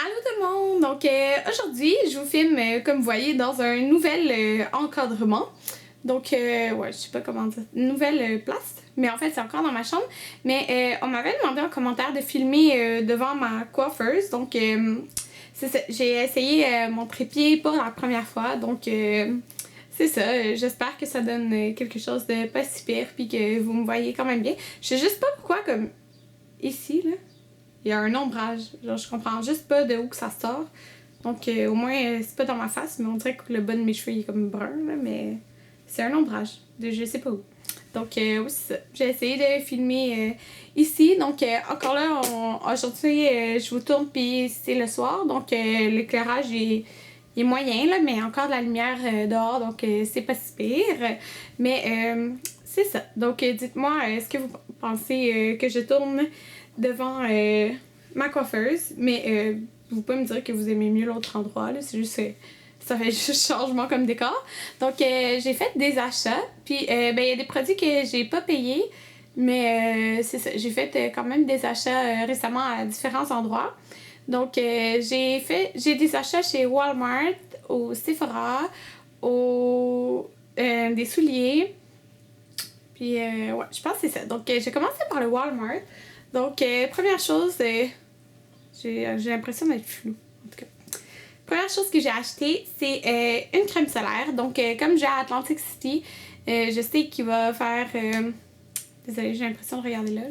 Allô tout le monde! Donc aujourd'hui, je vous filme, comme vous voyez, dans un nouvel encadrement. Donc, ouais, je sais pas comment dire, une nouvelle place. Mais en fait, c'est encore dans ma chambre. Mais on m'avait demandé en commentaire de filmer devant ma coiffeuse. Donc, c'est ça. J'ai essayé mon trépied pour la première fois. Donc, c'est ça. J'espère que ça donne quelque chose de pas si pire. Puis que vous me voyez quand même bien. Je sais juste pas pourquoi, comme ici, là. Il y a un ombrage. Genre, je comprends juste pas de où que ça sort. Donc, au moins, c'est pas dans ma face, mais on dirait que le bas de mes cheveux il est comme brun, là, mais c'est un ombrage de je sais pas où. Donc, oui, c'est ça. J'ai essayé de filmer ici. Donc, encore là, aujourd'hui, je vous tourne, puis c'est le soir. Donc, l'éclairage est moyen, là, mais encore de la lumière dehors, donc c'est pas si pire. Mais c'est ça. Donc, dites-moi, est-ce que vous pensez que je tourne devant ma coiffeuse, mais vous pouvez me dire que vous aimez mieux l'autre endroit, là, c'est juste ça fait juste changement comme décor. Donc j'ai fait des achats, puis ben il y a des produits que j'ai pas payés, mais c'est ça, j'ai fait quand même des achats récemment à différents endroits. Donc j'ai des achats chez Walmart, au Sephora, des souliers. Puis ouais, je pense que c'est ça. Donc j'ai commencé par le Walmart. Donc, première chose, j'ai l'impression d'être floue, en tout cas. Première chose que j'ai acheté, c'est une crème solaire. Donc, comme j'ai à Atlantic City, je sais qu'il va faire... désolée, j'ai l'impression de regarder là.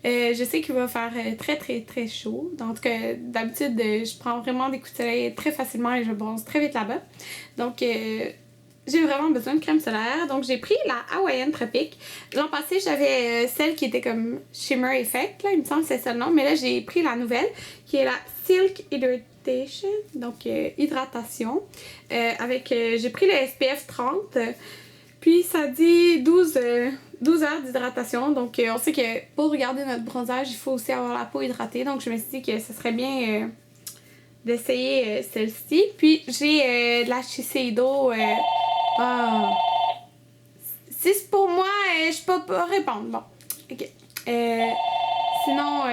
Je sais qu'il va faire très, très, très chaud. Donc, d'habitude, je prends vraiment des coups de soleil très facilement et je bronze très vite là-bas. Donc, j'ai vraiment besoin de crème solaire. Donc, j'ai pris la Hawaiian Tropic. L'an passé, j'avais celle qui était comme Shimmer Effect, là, il me semble que c'est ça le nom. Mais là, j'ai pris la nouvelle, qui est la Silk Hydratation, donc hydratation. J'ai pris le SPF 30. Puis, ça dit 12 heures d'hydratation. Donc, on sait que pour regarder notre bronzage, il faut aussi avoir la peau hydratée. Donc, je me suis dit que ce serait bien d'essayer celle-ci. Puis, j'ai de la Shiseido... Si c'est pour moi, je peux pas répondre. Bon, ok. Sinon,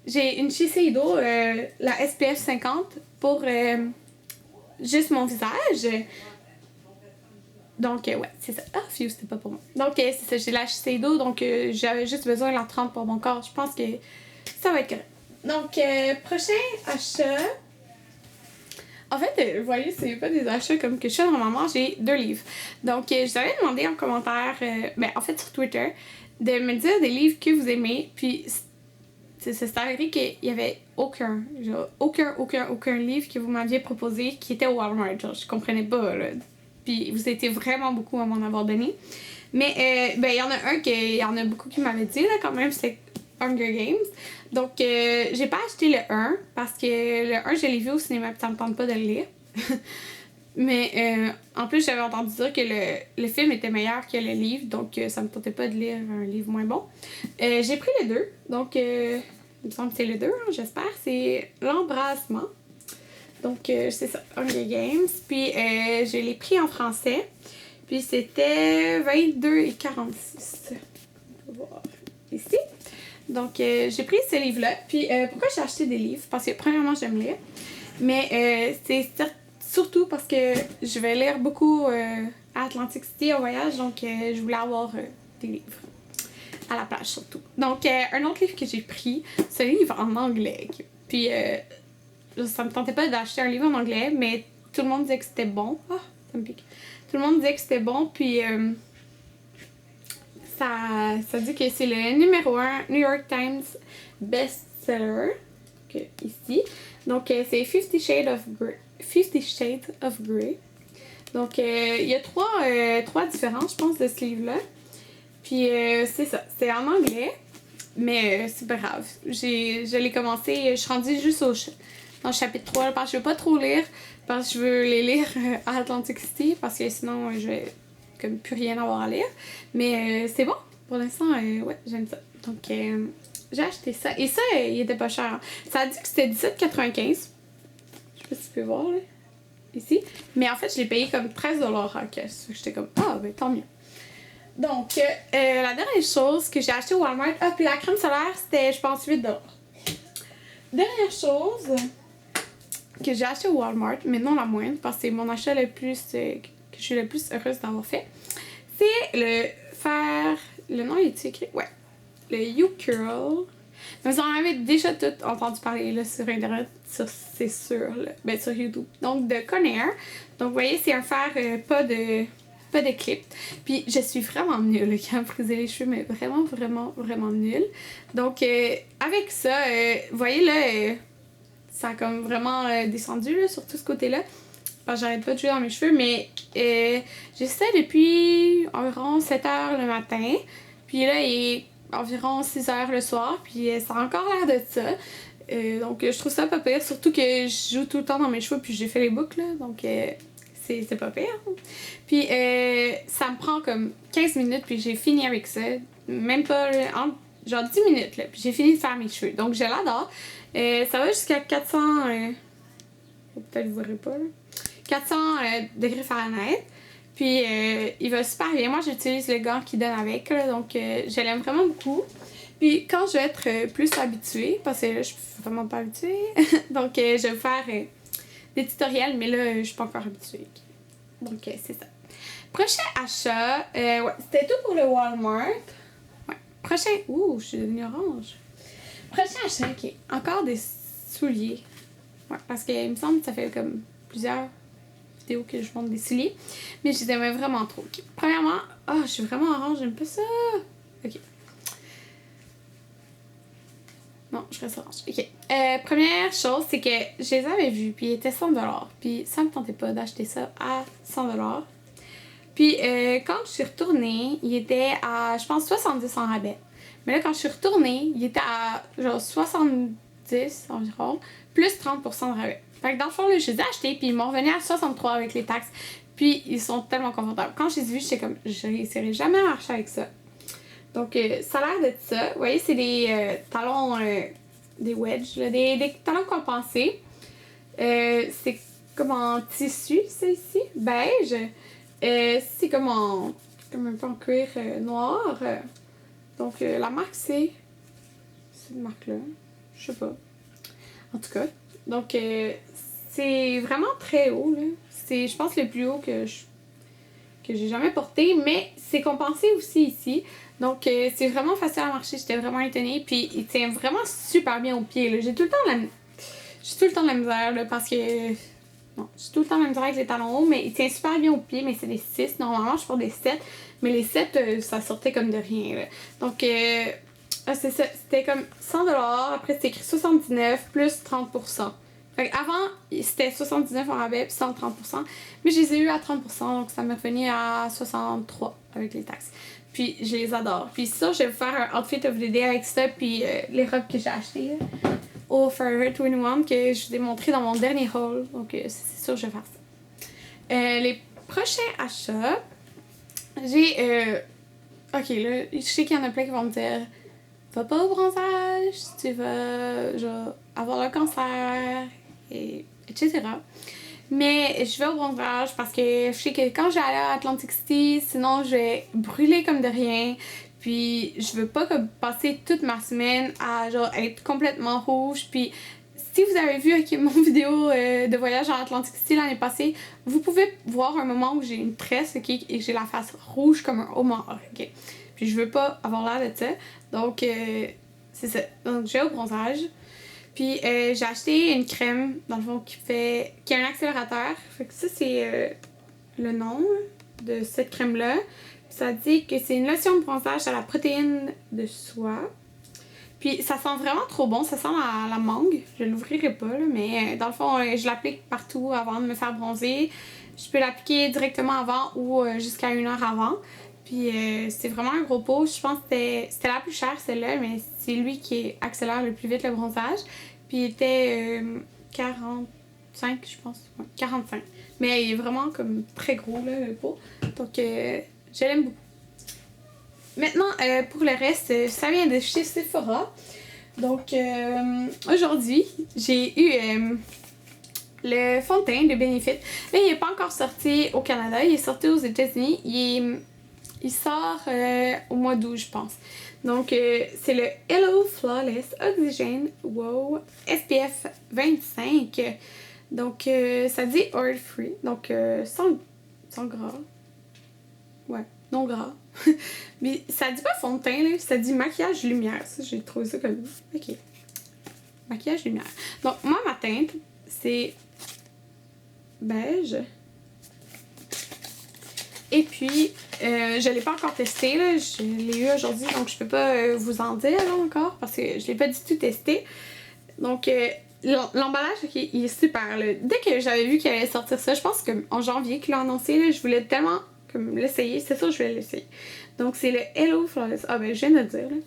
j'ai une Shiseido, la SPF 50, pour juste mon visage. Donc, ouais, c'est ça. Ah, phew, c'était pas pour moi. Donc, c'est ça, j'ai la Shiseido, donc j'avais juste besoin de la 30 pour mon corps. Je pense que ça va être correct. Donc, prochain achat... En fait, vous voyez, c'est pas des achats comme que je fais normalement, j'ai 2 livres. Donc, je vous avais demandé en commentaire, en fait sur Twitter, de me dire des livres que vous aimez. Puis, c'est avéré qu'il y avait aucun livre que vous m'aviez proposé qui était au Walmart. Genre, je comprenais pas, là. Puis, vous étiez vraiment beaucoup à m'en avoir donné. Mais, il y en a il y en a beaucoup qui m'avaient dit, là, quand même, c'est Hunger Games. Donc, j'ai pas acheté le 1 parce que le 1, je l'ai vu au cinéma et ça me tente pas de le lire. Mais en plus, j'avais entendu dire que le film était meilleur que le livre, donc ça me tentait pas de lire un livre moins bon. J'ai pris le 2, donc il me semble que c'est le 2, hein, j'espère. C'est L'Embrassement. Donc, c'est ça, Hunger Games. Puis, je l'ai pris en français. Puis, c'était 22,46. On va voir ici. Donc, j'ai pris ce livre-là. Puis, pourquoi j'ai acheté des livres? Parce que, premièrement, j'aime lire. Mais c'est surtout parce que je vais lire beaucoup à Atlantic City en voyage. Donc, je voulais avoir des livres. À la plage, surtout. Donc, un autre livre que j'ai pris, c'est un livre en anglais. Puis, ça me tentait pas d'acheter un livre en anglais, mais tout le monde disait que c'était bon. Ah, ça me pique. Tout le monde disait que c'était bon. Puis... Ça dit que c'est le numéro 1 New York Times bestseller ici. Donc, c'est 50 Shades of Grey. Donc, il y a trois différences, je pense, de ce livre-là. Puis, c'est ça. C'est en anglais, mais c'est pas grave. Je l'ai commencé, je suis rendue juste dans le chapitre 3, parce que je veux pas trop lire, parce que je veux les lire à Atlantic City, parce que sinon, je vais... comme plus rien avoir à lire. Mais c'est bon. Pour l'instant, ouais, j'aime ça. Donc, j'ai acheté ça. Et ça, il était pas cher. Ça a dit que c'était 17,95. Je sais pas si tu peux voir, là. Ici. Mais en fait, je l'ai payé comme 13$ en caisse. J'étais comme, ah, ben tant mieux. Donc, la dernière chose que j'ai acheté au Walmart, puis la crème solaire, c'était, je pense, 8$. dernière chose que j'ai acheté au Walmart, mais non la moindre, parce que c'est mon achat le plus que je suis le plus heureuse d'avoir fait, c'est le fer... Le nom est écrit? Ouais. Le YouCurl. Vous en avez déjà tout entendu parler là, sur Internet, c'est sûr, là. Ben, sur YouTube. Donc, de Conair. Donc, vous voyez, c'est un fer pas de clip. Puis, je suis vraiment nulle quand à friser les cheveux, mais vraiment, vraiment, vraiment nulle. Donc, avec ça, vous voyez là, ça a comme vraiment descendu là, sur tout ce côté-là. Parce que j'arrête pas de jouer dans mes cheveux, mais j'essaie depuis environ 7 h le matin. Puis là, il est environ 6 h le soir, puis ça a encore l'air de ça. Donc je trouve ça pas pire, surtout que je joue tout le temps dans mes cheveux, puis j'ai fait les boucles, là, donc c'est pas pire. Puis ça me prend comme 15 minutes, puis j'ai fini avec ça. Même pas, genre 10 minutes, là, puis j'ai fini de faire mes cheveux. Donc je l'adore. Ça va jusqu'à 400... peut-être vous verrez pas, là. 400 degrés Fahrenheit. Puis il va super bien. Moi, j'utilise le gant qui donne avec, là, donc je l'aime vraiment beaucoup. Puis quand je vais être plus habituée, parce que là, je suis vraiment pas habituée, donc je vais vous faire des tutoriels, mais là, je suis pas encore habituée. Donc c'est ça. Prochain achat, ouais, c'était tout pour le Walmart. Ouais. Prochain, ouh, je suis devenue orange. Prochain achat, ok, encore des souliers. Ouais, parce qu'il me semble que ça fait comme plusieurs vidéos que je montre des souliers, mais je les aimais vraiment trop. Okay. Premièrement, je suis vraiment orange, j'aime pas ça. Ok. Non, je reste orange. Ok. Première chose, c'est que je les avais vus, puis ils étaient 100$. Puis ça me tentait pas d'acheter ça à 100$. Puis quand je suis retournée, il était à, je pense, 70 en rabais. Mais là, quand je suis retournée, il était à genre 70 environ, plus 30% de rabais. Fait que dans le fond, là, je les ai achetés, puis ils m'ont revenu à 63 avec les taxes. Puis ils sont tellement confortables. Quand je les ai vus, j'étais comme, je réussirai jamais à marcher avec ça. Donc ça a l'air d'être ça. Vous voyez, c'est des talons, des wedges, là, des talons compensés. C'est comme en tissu, ça ici, beige. C'est comme un peu en cuir noir. Donc la marque, c'est cette marque-là. Je sais pas. En tout cas. Donc c'est vraiment très haut, là. C'est, je pense, le plus haut que j'ai jamais porté, mais c'est compensé aussi ici. Donc c'est vraiment facile à marcher, j'étais vraiment étonnée. Puis il tient vraiment super bien aux pieds, là. J'ai tout le temps de la misère, là, parce que... Non, j'ai tout le temps de la misère avec les talons hauts, mais il tient super bien aux pieds, mais c'est des 6. Normalement, je porte des 7, mais les 7, ça sortait comme de rien, là. Donc c'est ça, c'était comme 100$, après c'était écrit 79 plus 30%. Fait avant, c'était 79 en rabais puis 130%, mais je les ai eu à 30%, donc ça m'est revenu à 63 avec les taxes. Puis je les adore. Puis ça, je vais vous faire un outfit of the day avec ça, puis les robes que j'ai achetées au Forever 21 que je vous ai montré dans mon dernier haul, donc c'est sûr que je vais faire ça. Les prochains achats, j'ai... ok, là, je sais qu'il y en a plein qui vont me dire va pas au bronzage, tu vas genre, avoir le cancer, etc. Mais je vais au bronzage parce que je sais que quand je vais aller à Atlantic City, sinon je vais brûler comme de rien. Puis je veux pas comme passer toute ma semaine à genre être complètement rouge. Puis si vous avez vu mon vidéo de voyage à Atlantic City l'année passée, vous pouvez voir un moment où j'ai une tresse, ok, et j'ai la face rouge comme un homard, ok. Puis je veux pas avoir l'air de ça. Donc c'est ça. Donc je vais au bronzage. Puis j'ai acheté une crème, dans le fond, qui a un accélérateur. Fait que ça, c'est le nom de cette crème-là. Ça dit que c'est une lotion de bronzage à la protéine de soie. Puis ça sent vraiment trop bon, ça sent la mangue. Je l'ouvrirai pas, là, mais dans le fond, je l'applique partout avant de me faire bronzer. Je peux l'appliquer directement avant ou jusqu'à 1 heure avant. Puis c'est vraiment un gros pot. Je pense que c'était la plus chère, celle-là, mais c'est lui qui accélère le plus vite le bronzage. Puis il était 45, je pense. Ouais, 45. Mais il est vraiment comme très gros, là, le pot. Donc je l'aime beaucoup. Maintenant, pour le reste, ça vient de chez Sephora. Donc aujourd'hui, j'ai eu le fond de teint de Benefit. Là, il n'est pas encore sorti au Canada. Il est sorti aux États-Unis. Il sort au mois d'août, je pense. Donc, c'est le Hello Flawless Oxygen Wow SPF 25. Donc, ça dit oil free. Donc, sans gras. Ouais, non gras. Mais ça dit pas fond de teint, là. Ça dit maquillage lumière. Ça, j'ai trouvé ça comme... Ok. Maquillage lumière. Donc, moi, ma teinte, c'est beige. Et puis, je l'ai pas encore testé, là. Je l'ai eu aujourd'hui, donc je peux pas vous en dire là, encore parce que je l'ai pas du tout testé. Donc, l'emballage, okay, il est super. Là. Dès que j'avais vu qu'il allait sortir ça, je pense qu'en janvier qu'il l'a annoncé, là, je voulais tellement comme l'essayer. C'est sûr que je vais l'essayer. Donc, c'est le Hello Flawless. Ah, ben, je viens de le dire, là.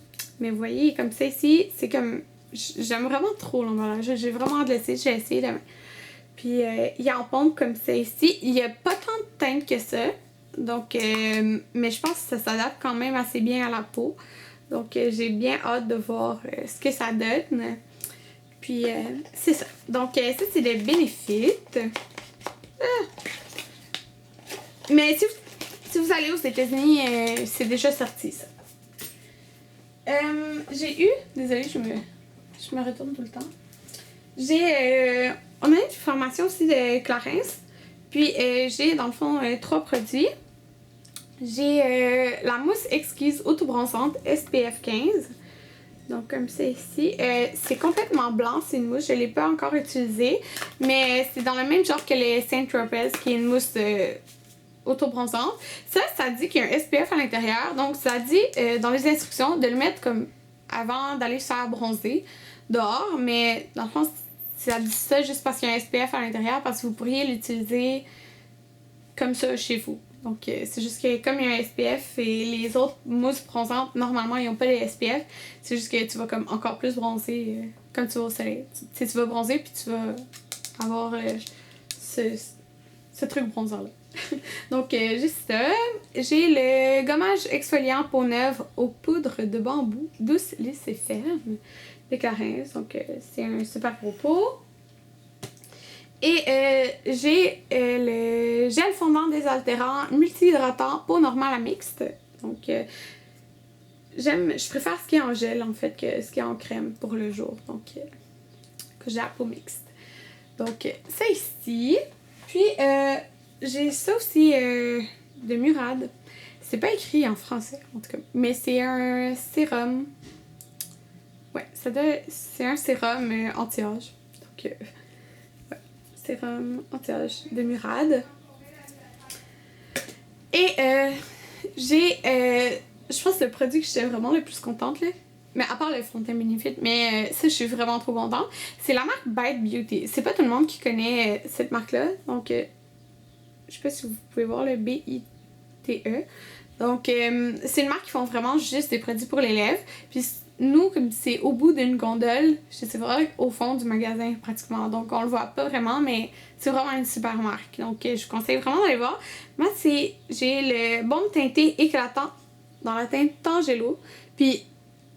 Mais vous voyez, comme ça ici, c'est comme... J'aime vraiment trop l'emballage. J'ai vraiment hâte de l'essayer. J'ai essayé demain. Puis, il est en pompe comme ça ici. Il n'y a pas tant de teinte que ça. Donc, mais je pense que ça s'adapte quand même assez bien à la peau. Donc, j'ai bien hâte de voir ce que ça donne. Puis, c'est ça. Donc, ça, c'est le Benefit. Mais si vous allez aux États-Unis, c'est déjà sorti, ça. J'ai eu... Désolée, je me retourne tout le temps. On a une formation aussi de Clarins. Puis, j'ai, dans le fond, 3 produits. J'ai la mousse exquise autobronzante SPF 15. Donc, comme ça ici. C'est complètement blanc, c'est une mousse. Je ne l'ai pas encore utilisée. Mais c'est dans le même genre que les Saint-Tropez, qui est une mousse autobronzante. Ça dit qu'il y a un SPF à l'intérieur. Donc, ça dit dans les instructions de le mettre comme avant d'aller se faire bronzer dehors. Mais dans le fond, ça dit ça juste parce qu'il y a un SPF à l'intérieur. Parce que vous pourriez l'utiliser comme ça chez vous. Donc, c'est juste que comme il y a un SPF et les autres mousses bronzantes, normalement, ils n'ont pas les SPF. C'est juste que tu vas comme encore plus bronzer quand tu vas au soleil. Tu vas bronzer puis tu vas avoir ce truc bronzant-là. Donc, juste ça. J'ai le gommage exfoliant peau neuve aux poudres de bambou douce, lisse et ferme de Clarins. Donc, c'est un super gros pot. Et j'ai le gel fondant désaltérant multi-hydratant peau normale à mixte. Donc, je préfère ce qui est en gel en fait que ce qui est en crème pour le jour. Donc, que j'ai la peau mixte. Donc, ça ici. Puis, j'ai ça aussi de Murad. C'est pas écrit en français en tout cas. Mais c'est un sérum. Ouais, c'est un sérum anti-âge. Donc, sérum anti-âge de Murad. Et j'ai, je pense, le produit que j'étais vraiment le plus contente, là. Mais à part le fond de teint Benefit, mais ça, je suis vraiment trop contente. C'est la marque Bite Beauty. C'est pas tout le monde qui connaît cette marque-là. Donc, je sais pas si vous pouvez voir le B-I-T-E. Donc, c'est une marque qui font vraiment juste des produits pour les lèvres. Puis, nous, comme c'est au bout d'une gondole, c'est vraiment au fond du magasin pratiquement. Donc, on le voit pas vraiment, mais c'est vraiment une super marque. Donc, je vous conseille vraiment d'aller voir. Moi, j'ai le baume teinté éclatant dans la teinte Tangelo. Puis,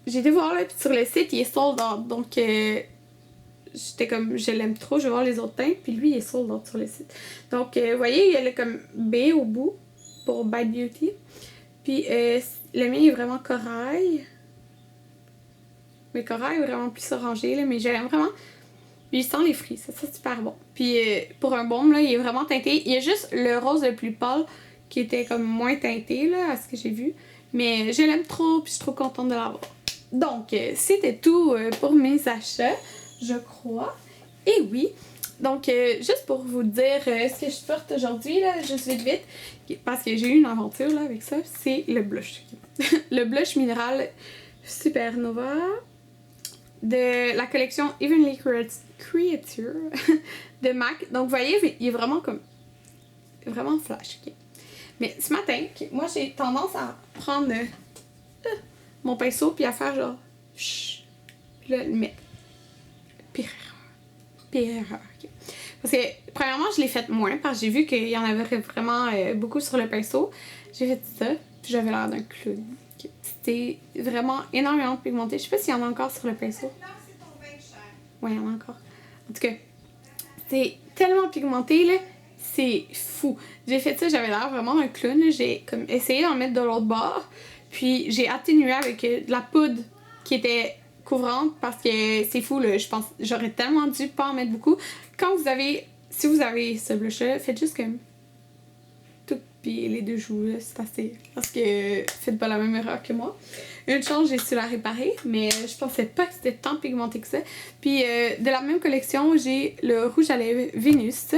j'ai été voir là, puis sur le site, il est sold out. Donc, j'étais comme, je l'aime trop, je vais voir les autres teintes. Puis lui, il est sold out sur le site. Donc, vous voyez, il y a le comme B au bout pour Bite Beauty. Puis, le mien est vraiment corail. Mais corail est vraiment plus orangé, là, mais je l'aime vraiment. Puis il sent les fruits, ça c'est super bon. Puis pour un baume, là, il est vraiment teinté. Il y a juste le rose le plus pâle qui était comme moins teinté, là, à ce que j'ai vu. Mais je l'aime trop, puis je suis trop contente de l'avoir. Donc, c'était tout pour mes achats, je crois. Et oui, donc juste pour vous dire ce que je porte aujourd'hui, là, juste vite, parce que j'ai eu une aventure là, avec ça, c'est le blush. Le blush minéral Supernova de la collection Evenly Creature de MAC. Donc, vous voyez, il est vraiment comme... vraiment flash. Okay? Mais ce matin, moi, j'ai tendance à prendre mon pinceau puis à faire genre... Chut, puis là, le mettre. Pire erreur. Okay? Parce que, premièrement, je l'ai fait moins parce que j'ai vu qu'il y en avait vraiment beaucoup sur le pinceau. J'ai fait ça, puis j'avais l'air d'un clown. Okay? C'était vraiment énormément pigmenté. Je sais pas s'il y en a encore sur le pinceau. Ouais, il y en a encore. En tout cas, c'est tellement pigmenté, là. C'est fou. J'ai fait ça, j'avais l'air vraiment d'un clown. J'ai comme essayé d'en mettre de l'autre bord. Puis j'ai atténué avec de la poudre qui était couvrante parce que c'est fou, là. Je pense j'aurais tellement dû pas en mettre beaucoup. Si vous avez ce blush-là, faites juste comme tout, puis les deux joues, là, c'est assez. Parce que faites pas la même erreur que moi. Une chance, j'ai su la réparer, mais je pensais pas que c'était tant pigmenté que ça. Puis de la même collection, j'ai le rouge à lèvres Vénus.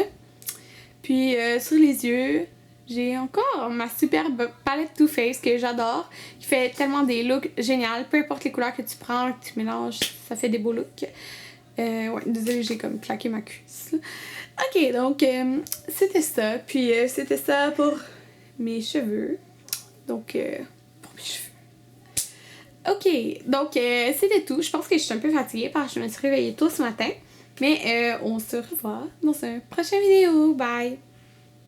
Puis sur les yeux, j'ai encore ma superbe palette Too Faced que j'adore, qui fait tellement des looks géniaux. Peu importe les couleurs que tu prends, que tu mélanges, ça fait des beaux looks. Ouais, désolée, j'ai comme claqué ma cuisse. Ok, donc c'était ça. Puis c'était ça pour mes cheveux. Donc, pour mes cheveux. Ok, donc c'était tout. Je pense que je suis un peu fatiguée parce que je me suis réveillée tôt ce matin. Mais on se revoit dans une prochaine vidéo. Bye!